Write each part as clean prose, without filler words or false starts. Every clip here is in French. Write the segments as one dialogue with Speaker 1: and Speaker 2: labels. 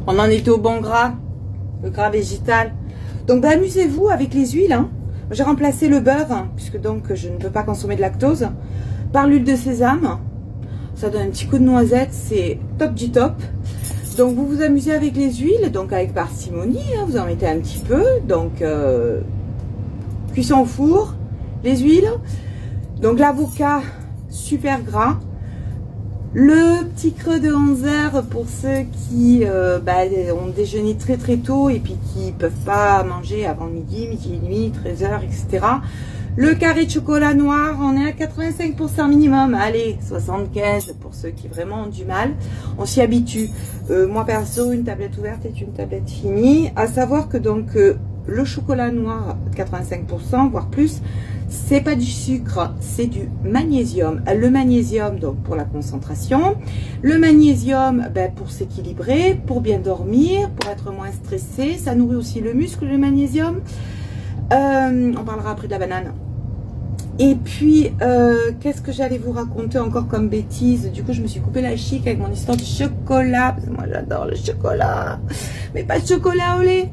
Speaker 1: On en était au bon gras, le gras végétal. Donc ben, amusez-vous avec les huiles. Hein. J'ai remplacé le beurre, hein, puisque donc je ne peux pas consommer de lactose, par l'huile de sésame. Ça donne un petit coup de noisette, c'est top du top. Donc vous vous amusez avec les huiles, donc avec parcimonie, hein, vous en mettez un petit peu. Donc cuisson au four, les huiles. Donc l'avocat, super gras. Le petit creux de 11 heures pour ceux qui ont déjeuné très très tôt et puis qui ne peuvent pas manger avant midi, midi et demi, 13 heures, etc. Le carré de chocolat noir, on est à 85% minimum. Allez, 75% pour ceux qui vraiment ont du mal. On s'y habitue. Moi perso, une tablette ouverte est une tablette finie. À savoir que donc le chocolat noir, 85%, voire plus, c'est pas du sucre, c'est du magnésium. Le magnésium, donc pour la concentration. Le magnésium, pour s'équilibrer, pour bien dormir, pour être moins stressé. Ça nourrit aussi le muscle, le magnésium. On parlera après de la banane. Et puis, qu'est-ce que j'allais vous raconter encore comme bêtise? Du coup, je me suis coupé la chic avec mon histoire du chocolat. Parce que moi, j'adore le chocolat. Mais pas de chocolat au lait.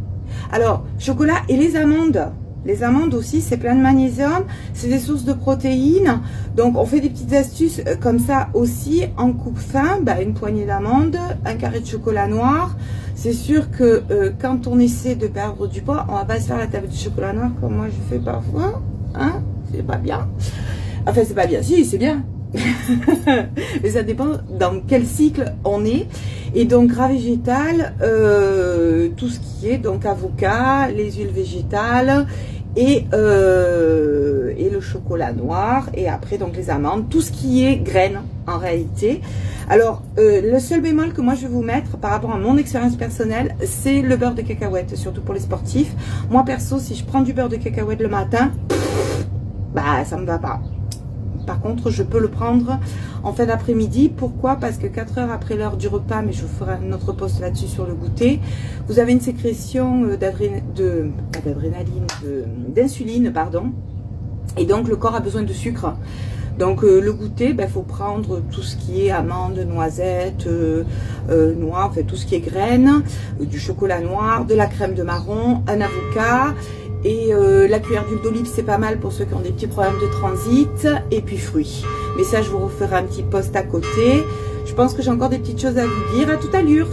Speaker 1: Alors, chocolat et les amandes. Les amandes aussi, c'est plein de magnésium. C'est des sources de protéines. Donc, on fait des petites astuces comme ça aussi. En coupe fin, une poignée d'amandes, un carré de chocolat noir. C'est sûr que quand on essaie de perdre du poids, on va pas se faire la tablette de chocolat noir comme moi je fais parfois. Hein? C'est pas bien. Enfin, c'est pas bien. Si, c'est bien. Mais ça dépend dans quel cycle on est. Et donc gras végétal, tout ce qui est donc avocat, les huiles végétales et le chocolat noir, et après donc les amandes, tout ce qui est graines en réalité. Alors le seul bémol que moi je vais vous mettre par rapport à mon expérience personnelle, c'est le beurre de cacahuète, surtout pour les sportifs. Moi perso, si je prends du beurre de cacahuète le matin, ça me va pas. Par contre, je peux le prendre en fin d'après-midi. Pourquoi? Parce que 4 heures après l'heure du repas, mais je vous ferai un autre post là-dessus sur le goûter, vous avez une sécrétion d'insuline, pardon. Et donc, le corps a besoin de sucre. Donc, le goûter, faut prendre tout ce qui est amandes, noisettes, noix, enfin tout ce qui est graines, du chocolat noir, de la crème de marron, un avocat. Et la cuillère d'huile d'olive, c'est pas mal pour ceux qui ont des petits problèmes de transit. Et puis fruits. Mais ça, je vous referai un petit post à côté. Je pense que j'ai encore des petites choses à vous dire. À tout à l'heure.